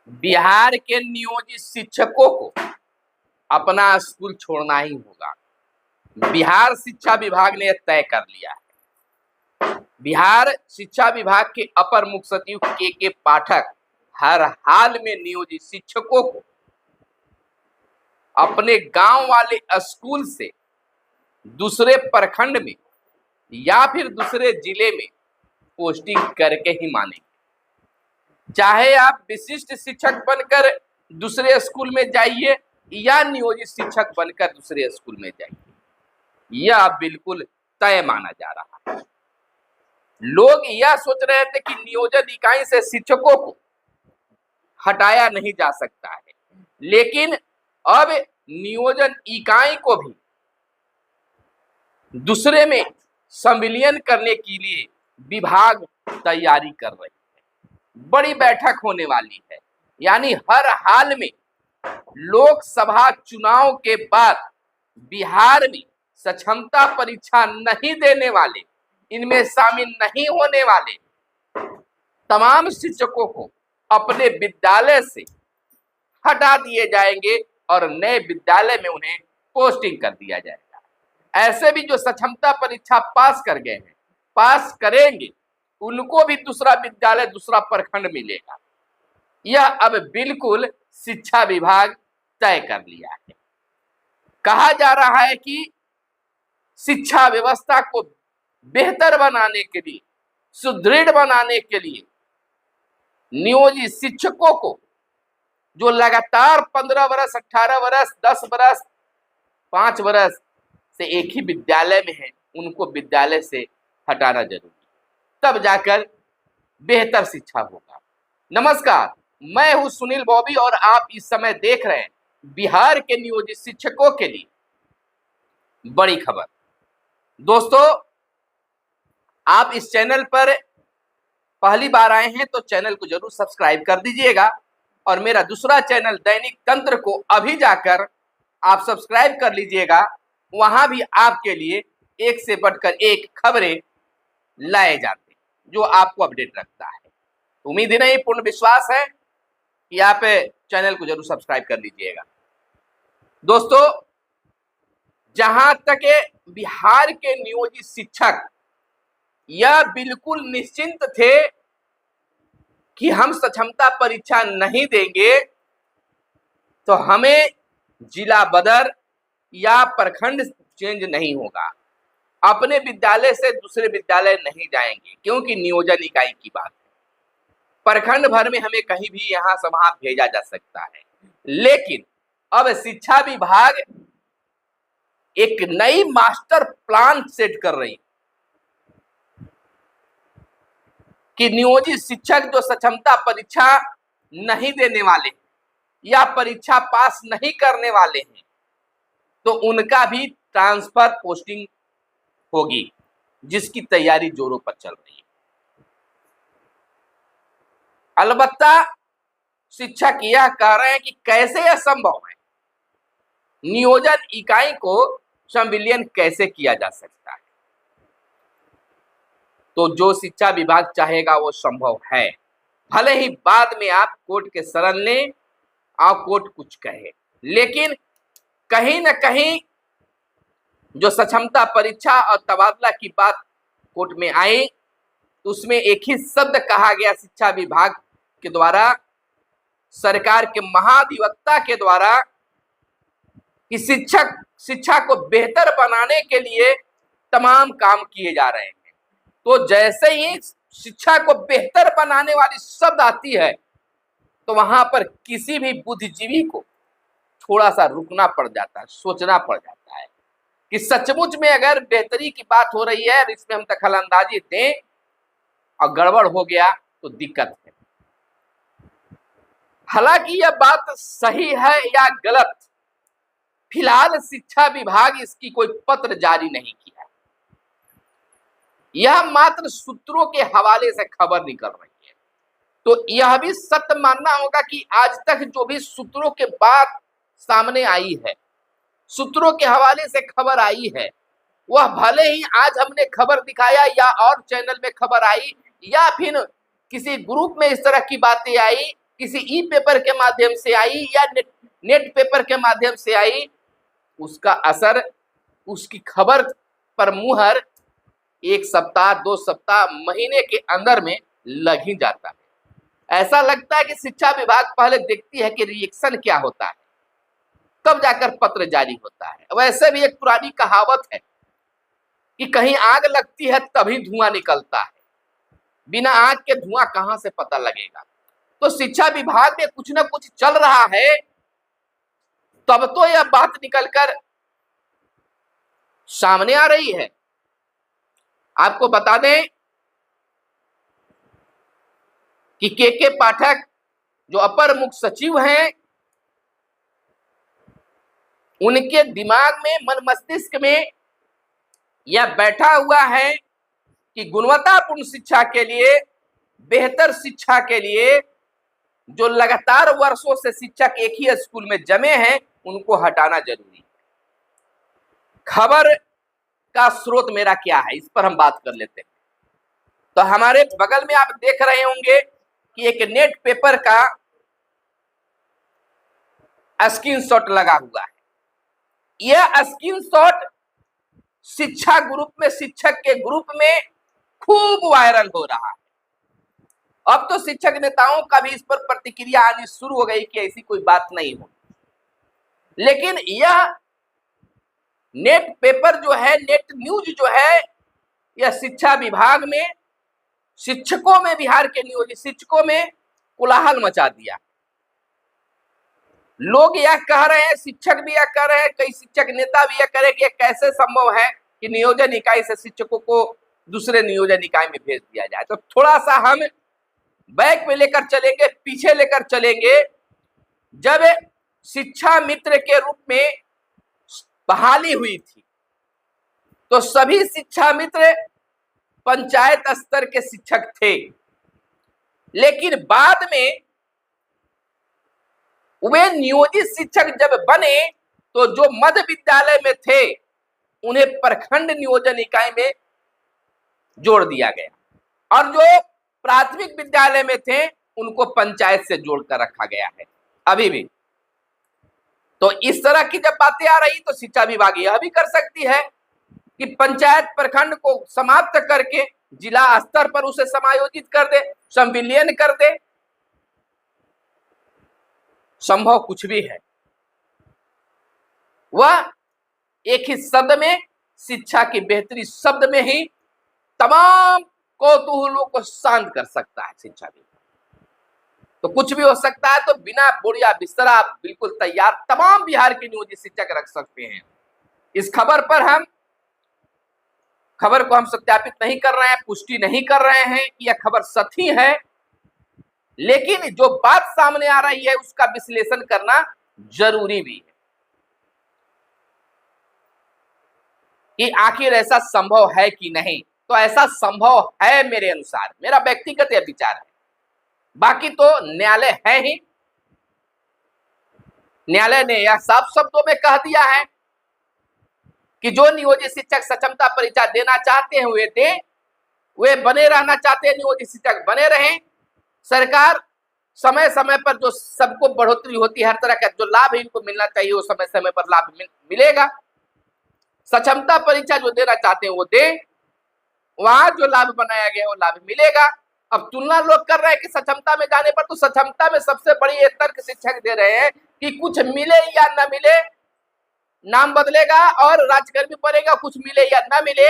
बिहार के नियोजित शिक्षकों को अपना स्कूल छोड़ना ही होगा। बिहार शिक्षा विभाग ने यह तय कर लिया है। बिहार शिक्षा विभाग के अपर मुख्य सचिव के पाठक हर हाल में नियोजित शिक्षकों को अपने गांव वाले स्कूल से दूसरे प्रखंड में या फिर दूसरे जिले में पोस्टिंग करके ही मानेंगे। चाहे आप विशिष्ट शिक्षक बनकर दूसरे स्कूल में जाइए या नियोजित शिक्षक बनकर दूसरे स्कूल में जाइए, यह बिल्कुल तय माना जा रहा है। लोग यह सोच रहे थे कि नियोजन इकाई से शिक्षकों को हटाया नहीं जा सकता है, लेकिन अब नियोजन इकाई को भी दूसरे में संविलियन करने के लिए विभाग तैयारी कर रही है। बड़ी बैठक होने वाली है, यानी हर हाल में लोकसभा चुनाव के बाद बिहार में सक्षमता परीक्षा नहीं देने वाले, इनमें शामिल नहीं होने वाले तमाम शिक्षकों को अपने विद्यालय से हटा दिए जाएंगे और नए विद्यालय में उन्हें पोस्टिंग कर दिया जाएगा। ऐसे भी जो सक्षमता परीक्षा पास कर गए हैं, पास करेंगे, उनको भी दूसरा विद्यालय, दूसरा प्रखंड मिलेगा। यह अब बिल्कुल शिक्षा विभाग तय कर लिया है। कहा जा रहा है कि शिक्षा व्यवस्था को बेहतर बनाने के लिए, सुदृढ़ बनाने के लिए नियोजित शिक्षकों को जो लगातार 15 वर्ष, 18 वर्ष, 10 वर्ष, 5 वर्ष से एक ही विद्यालय में है, उनको विद्यालय से हटाना जरूरी, तब जाकर बेहतर शिक्षा होगा। नमस्कार, मैं हूं सुनील बॉबी और आप इस समय देख रहे हैं बिहार के नियोजित शिक्षकों के लिए बड़ी खबर। दोस्तों, आप इस चैनल पर पहली बार आए हैं तो चैनल को जरूर सब्सक्राइब कर दीजिएगा और मेरा दूसरा चैनल दैनिक तंत्र को अभी जाकर आप सब्सक्राइब कर लीजिएगा। वहां भी आपके लिए एक से बढ़कर एक खबरें लाए जाते हैं जो आपको अपडेट रखता है। उम्मीद ही नहीं, पूर्ण विश्वास है कि आप चैनल को जरूर सब्सक्राइब कर लीजिएगा। दोस्तों, जहां तक बिहार के नियोजित शिक्षक यह बिल्कुल निश्चिंत थे कि हम सक्षमता परीक्षा नहीं देंगे तो हमें जिला बदर या प्रखंड चेंज नहीं होगा, अपने विद्यालय से दूसरे विद्यालय नहीं जाएंगे, क्योंकि नियोजन इकाई की बात है। प्रखंड भर में हमें कहीं भी यहां से वहां भेजा जा सकता है, लेकिन अब शिक्षा विभाग एक नई मास्टर प्लान सेट कर रही कि नियोजित शिक्षक जो सक्षमता परीक्षा नहीं देने वाले या परीक्षा पास नहीं करने वाले हैं, तो उनका भी ट्रांसफर पोस्टिंग होगी, जिसकी तैयारी जोरों पर चल रही है। अलबत्ता शिक्षक यह कह रहे हैं कि कैसे यह संभव है, नियोजन इकाई को संविलियन कैसे किया जा सकता है। तो जो शिक्षा विभाग चाहेगा वो संभव है, भले ही बाद में आप कोर्ट के शरण लें, आप कोर्ट कुछ कहे, लेकिन कहीं न कहीं जो सक्षमता परीक्षा और तबादला की बात कोर्ट में आई, उसमें एक ही शब्द कहा गया शिक्षा विभाग के द्वारा, सरकार के महाधिवक्ता के द्वारा, कि शिक्षा को बेहतर बनाने के लिए तमाम काम किए जा रहे हैं। तो जैसे ही शिक्षा को बेहतर बनाने वाली शब्द आती है, तो वहां पर किसी भी बुद्धिजीवी को थोड़ा सा रुकना पड़ जाता है, सोचना पड़ जाता है कि सचमुच में अगर बेहतरी की बात हो रही है और इसमें हम दखलंदाजी दें और गड़बड़ हो गया तो दिक्कत है। हालांकि यह बात सही है या गलत, फिलहाल शिक्षा विभाग इसकी कोई पत्र जारी नहीं किया, यह मात्र सूत्रों के हवाले से खबर निकल रही है। तो यह भी सत्य मानना होगा कि आज तक जो भी सूत्रों के बात सामने आई है, सूत्रों के हवाले से खबर आई है, वह भले ही आज हमने खबर दिखाया या और चैनल में खबर आई या फिर किसी ग्रुप में इस तरह की बातें आई किसी ई पेपर के माध्यम से आई या नेट पेपर के माध्यम से आई, उसका असर, उसकी खबर पर मुहर 1 सप्ताह 2 सप्ताह महीने के अंदर में लग ही जाता है। ऐसा लगता है कि शिक्षा विभाग पहले देखती है कि रिएक्शन क्या होता है, तब जाकर पत्र जारी होता है। वैसे भी एक पुरानी कहावत है कि कहीं आग लगती है तभी धुआं निकलता है, बिना आग के धुआं कहां से पता लगेगा। तो शिक्षा विभाग में कुछ ना कुछ चल रहा है, तब तो यह बात निकलकर सामने आ रही है। आपको बता दें कि के पाठक जो अपर मुख्य सचिव हैं, उनके दिमाग में, मन मस्तिष्क में यह बैठा हुआ है कि गुणवत्तापूर्ण शिक्षा के लिए, बेहतर शिक्षा के लिए जो लगातार वर्षों से शिक्षक एक ही स्कूल में जमे हैं, उनको हटाना जरूरी है। खबर का स्रोत मेरा क्या है, इस पर हम बात कर लेते हैं। तो हमारे बगल में आप देख रहे होंगे कि एक नेट पेपर का स्क्रीनशॉट लगा हुआ है। यह स्क्रीनशॉट शिक्षा ग्रुप में, शिक्षक के ग्रुप में खूब वायरल हो रहा है। अब तो शिक्षक नेताओं का भी इस पर प्रतिक्रिया आनी शुरू हो गई कि ऐसी कोई बात नहीं हो। लेकिन यह नेट पेपर जो है, नेट न्यूज जो है, यह शिक्षा विभाग में, शिक्षकों में, बिहार के नियोजित शिक्षकों में कोलाहल मचा दिया। लोग यह कह रहे हैं, शिक्षक भी यह कह रहे हैं, कई शिक्षक नेता भी यह कह रहे हैं कि कैसे संभव है कि नियोजन इकाई से शिक्षकों को दूसरे नियोजन इकाई में भेज दिया जाए। तो थोड़ा सा हम बैक में लेकर चलेंगे, पीछे लेकर चलेंगे। जब शिक्षा मित्र के रूप में बहाली हुई थी, तो सभी शिक्षा मित्र पंचायत स्तर के शिक्षक थे। लेकिन बाद में वे नियोजित शिक्षक जब बने, तो जो मध्य विद्यालय में थे, उन्हें प्रखंड नियोजन इकाई में जोड़ दिया गया, और जो प्राथमिक विद्यालय में थे, उनको पंचायत से जोड़कर रखा गया है अभी भी। तो इस तरह की जब बातें आ रही, तो शिक्षा विभाग यह भी कर सकती है कि पंचायत प्रखंड को समाप्त करके जिला स्तर पर उसे समायोजित कर दे, संविलियन कर दे। संभव कुछ भी है। वह एक ही शब्द में, शिक्षा की बेहतरी शब्द में ही तमाम कौतूहलों को शांत कर सकता है शिक्षा विभाग। तो कुछ भी हो सकता है। तो बिना बोरिया बिस्तरा, बिल्कुल तैयार तमाम बिहार के नियोजित शिक्षक रख सकते हैं। इस खबर पर खबर को हम सत्यापित नहीं कर रहे हैं, पुष्टि नहीं कर रहे हैं कि यह खबर सही है, लेकिन जो बात सामने आ रही है उसका विश्लेषण करना जरूरी भी है कि आखिर ऐसा संभव है कि नहीं। तो ऐसा संभव है मेरे अनुसार, मेरा व्यक्तिगत यह विचार है। बाकी तो न्यायालय है ही। न्यायालय ने यह साफ शब्दों में कह दिया है कि जो नियोजित शिक्षक सक्षमता परीक्षा देना चाहते हैं वे दें, वे बने रहना चाहते हैं नियोजित शिक्षक बने रहें। सरकार समय समय पर जो सबको बढ़ोतरी होती है, हर तरह का जो लाभ इनको मिलना चाहिए, वो समय समय पर लाभ मिलेगा। सक्षमता परीक्षा जो देना चाहते हैं वो दें, वहां जो लाभ बनाया गया वो लाभ मिलेगा। अब तुलना लोग कर रहे हैं कि सक्षमता में जाने पर, तो सक्षमता में सबसे बड़ी ये तर्क शिक्षक दे रहे हैं कि कुछ मिले या न मिले, नाम बदलेगा और राजकर्मी पड़ेगा, कुछ मिले या न मिले,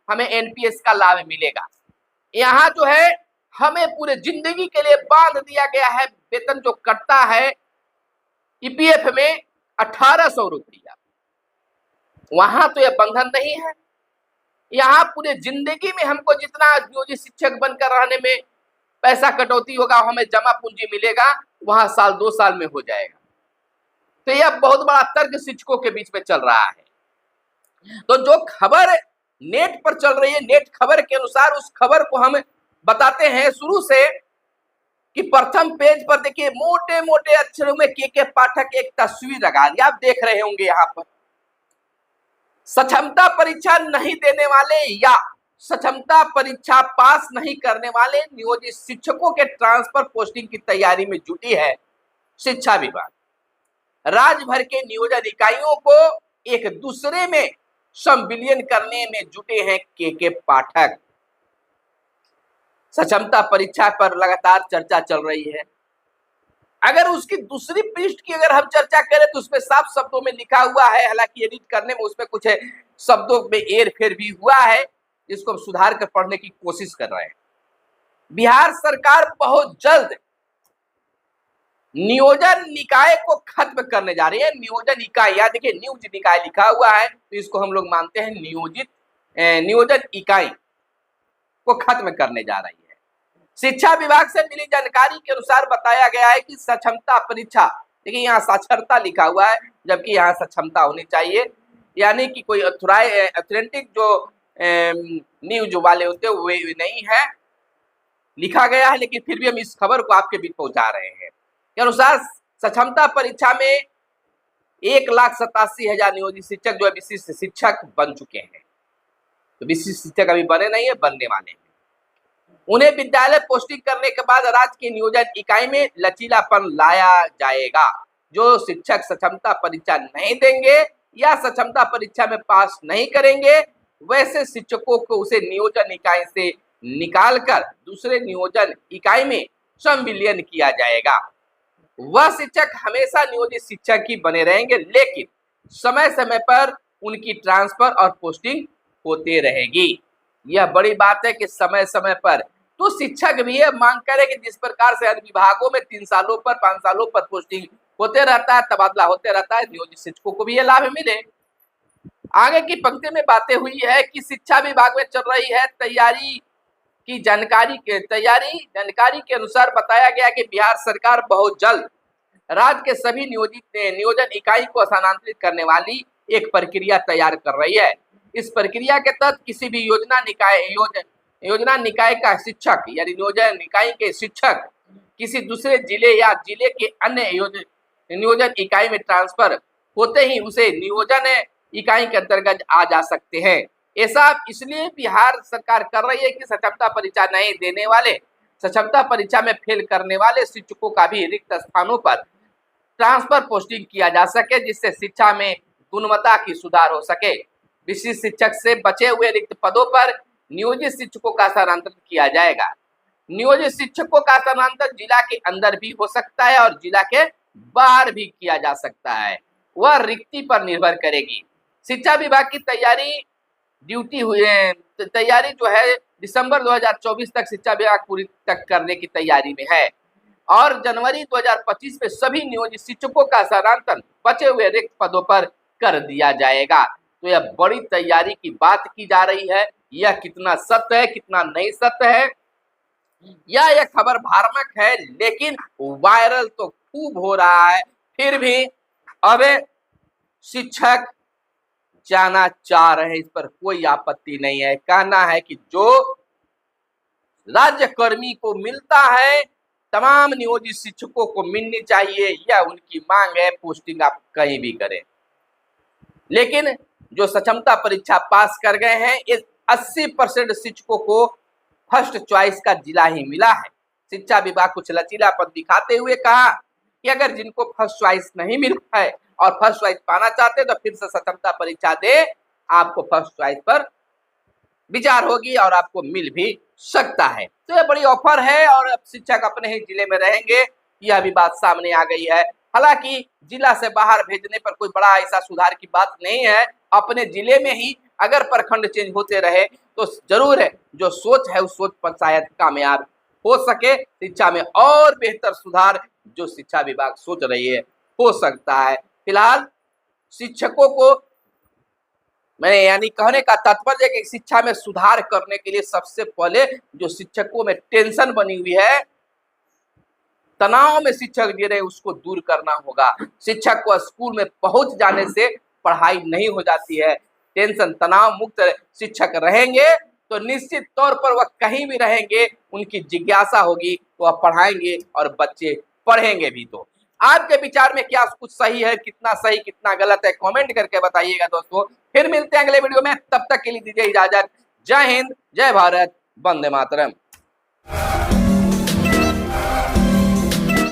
हमें एनपीएस का लाभ मिलेगा। यहाँ जो है हमें पूरे जिंदगी के लिए बांध दिया गया है। वेतन जो कटता है ईपीएफ में 1800 रुपया, वहां तो यह बंधन नहीं है। यहाँ पूरे जिंदगी में हमको जितना नियोजित शिक्षक बनकर रहने में पैसा कटौती होगा, हमें जमा पूंजी मिलेगा, वहां साल 2 साल में हो जाएगा। तो यह बहुत बड़ा तर्क शिक्षकों के बीच में चल रहा है। तो जो खबर नेट पर चल रही है, नेट खबर के अनुसार, उस खबर को हम बताते हैं शुरू से कि प्रथम पेज पर देखिए मोटे मोटे अक्षरों में के पाठक एक तस्वीर लगा दी, आप देख रहे होंगे। यहाँ पर सक्षमता परीक्षा नहीं देने वाले या सक्षमता परीक्षा पास नहीं करने वाले नियोजित शिक्षकों के ट्रांसफर पोस्टिंग की तैयारी में जुटी है शिक्षा विभाग। राज्य भर के नियोजन इकाइयों को एक दूसरे में संविलियन करने में जुटे हैं के पाठक। सक्षमता परीक्षा पर लगातार चर्चा चल रही है। अगर उसकी दूसरी पृष्ठ की अगर हम चर्चा करें तो उसमें साफ शब्दों में लिखा हुआ है, हालांकि एडिट करने में उसमें कुछ शब्दों में हेर फेर भी हुआ है, जिसको हम सुधार कर पढ़ने की कोशिश कर रहे हैं। बिहार सरकार बहुत जल्द नियोजन निकाय को खत्म करने जा रही है। नियोजन इकाई, या देखिए नियोजित निकाय लिखा हुआ है तो इसको हम लोग मानते हैं नियोजन इकाई को खत्म करने जा रही है। शिक्षा विभाग से मिली जानकारी के अनुसार बताया गया है कि सक्षमता परीक्षा, देखिए यहाँ साक्षरता लिखा हुआ है जबकि यहाँ सक्षमता होनी चाहिए, यानी कि कोई ऑथेंटिक जो न्यूज वाले होते हैं वे नहीं है, लिखा गया है, लेकिन फिर भी हम इस खबर को आपके बीच पहुंचा रहे हैं। के अनुसार सक्षमता परीक्षा में 1,87,000 नियोजित शिक्षक जो है विशिष्ट शिक्षक बन चुके हैं। तो विशिष्ट शिक्षक अभी बने नहीं है, बनने वाले हैं। उन्हें विद्यालय पोस्टिंग करने के बाद राज्य की नियोजन इकाई में लचीलापन लाया जाएगा। जो शिक्षक सक्षमता परीक्षा नहीं देंगे या सक्षमता परीक्षा में पास नहीं करेंगे, वैसे शिक्षकों को उसे नियोजन इकाई से निकालकर दूसरे नियोजन इकाई में संविलियन किया जाएगा। वह शिक्षक हमेशा नियोजित शिक्षक ही बने रहेंगे, लेकिन समय समय पर उनकी ट्रांसफर और पोस्टिंग होते रहेगी। यह बड़ी बात है कि समय समय पर तो शिक्षक भी ये मांग करे कि जिस प्रकार से अन्य विभागों में 3 सालों पर 5 सालों पर पोस्टिंग होते रहता है, तबादला होते रहता है, नियोजित शिक्षकों को भी ये लाभ मिले। आगे की पंक्ति में बातें हुई है कि शिक्षा विभाग में चल रही है तैयारी की जानकारी के अनुसार बताया गया कि बिहार सरकार बहुत जल्द राज्य के सभी नियोजन इकाई को स्थानांतरित करने वाली एक प्रक्रिया तैयार कर रही है। इस प्रक्रिया के तहत किसी भी योजना निकाय का शिक्षक यानी नियोजन निकाय के शिक्षक किसी दूसरे जिले या जिले के अन्य नियोजन इकाई में ट्रांसफर होते ही उसे नियोजन इकाई के अंतर्गत आ जा सकते हैं। ऐसा इसलिए बिहार सरकार कर रही है कि सक्षमता परीक्षा नहीं देने वाले, सक्षमता परीक्षा में फेल करने वाले शिक्षकों का भी रिक्त स्थानों पर ट्रांसफर पोस्टिंग किया जा सके, जिससे शिक्षा में गुणवत्ता की सुधार हो सके। विशिष्ट शिक्षक से बचे हुए रिक्त पदों पर नियोजित शिक्षकों का स्थानांतरण किया जाएगा। नियोजित शिक्षकों का स्थानांतरण जिला के अंदर भी हो सकता है और जिला के बाहर भी किया जा सकता है, वह रिक्ति पर निर्भर करेगी। शिक्षा विभाग की तैयारी जो है दिसंबर 2024 तक शिक्षा विभाग पूरी तक करने की तैयारी में है और जनवरी 2025 में सभी नियोजित शिक्षकों का स्थानांतरण बचे हुए रिक्त पदों पर कर दिया जाएगा। तो यह बड़ी तैयारी की बात की जा रही है। यह कितना सत्य है कितना नहीं सत्य है, यह खबर भ्रामक है, लेकिन वायरल तो खूब हो रहा है। फिर भी अब शिक्षक जाना चाह रहे हैं, इस पर कोई आपत्ति नहीं है। कहना है कि जो राज्य कर्मी को मिलता है तमाम नियोजित शिक्षकों को मिलनी चाहिए, यह उनकी मांग है। पोस्टिंग आप कहीं भी करें, लेकिन जो सक्षमता परीक्षा पास कर गए हैं इस 80% शिक्षकों को फर्स्ट चॉइस का जिला ही मिला है। शिक्षा विभाग कुछ लचीलापन दिखाते हुए कहा कि अगर जिनको फर्स्ट चॉइस नहीं मिल है और फर्स्ट चॉइस पाना चाहते तो फिर से सक्षमता परीक्षा दे, आपको फर्स्ट चॉइस पर विचार होगी और आपको मिल भी सकता है। तो यह बड़ी ऑफर है और अब शिक्षक अपने ही जिले में रहेंगे, यह भी बात सामने आ गई है। हालांकि जिला से बाहर भेजने पर कोई बड़ा ऐसा सुधार की बात नहीं है। अपने जिले में ही अगर प्रखंड चेंज होते रहे तो जरूर है जो सोच है उस सोच पर शायद कामयाब हो सके। शिक्षा में और बेहतर सुधार जो शिक्षा विभाग सोच रही है हो सकता है। फिलहाल शिक्षकों को मैं यानी कहने का तात्पर्य कि शिक्षा में सुधार करने के लिए सबसे पहले जो शिक्षकों में टेंशन बनी हुई है, तनाव में शिक्षक जी रहे, उसको दूर करना होगा। शिक्षक को स्कूल में पहुंच जाने से पढ़ाई नहीं हो जाती है। टेंशन तनाव मुक्त शिक्षक रहेंगे तो निश्चित तौर पर वह कहीं भी रहेंगे, उनकी जिज्ञासा होगी तो वह पढ़ाएंगे और बच्चे पढ़ेंगे भी। तो आपके विचार में क्या कुछ सही है, कितना सही कितना गलत है, कमेंट करके बताइएगा दोस्तों। फिर मिलते हैं अगले वीडियो में, तब तक के लिए दीजिए इजाजत। जय हिंद, जय भारत, वंदे मातरम।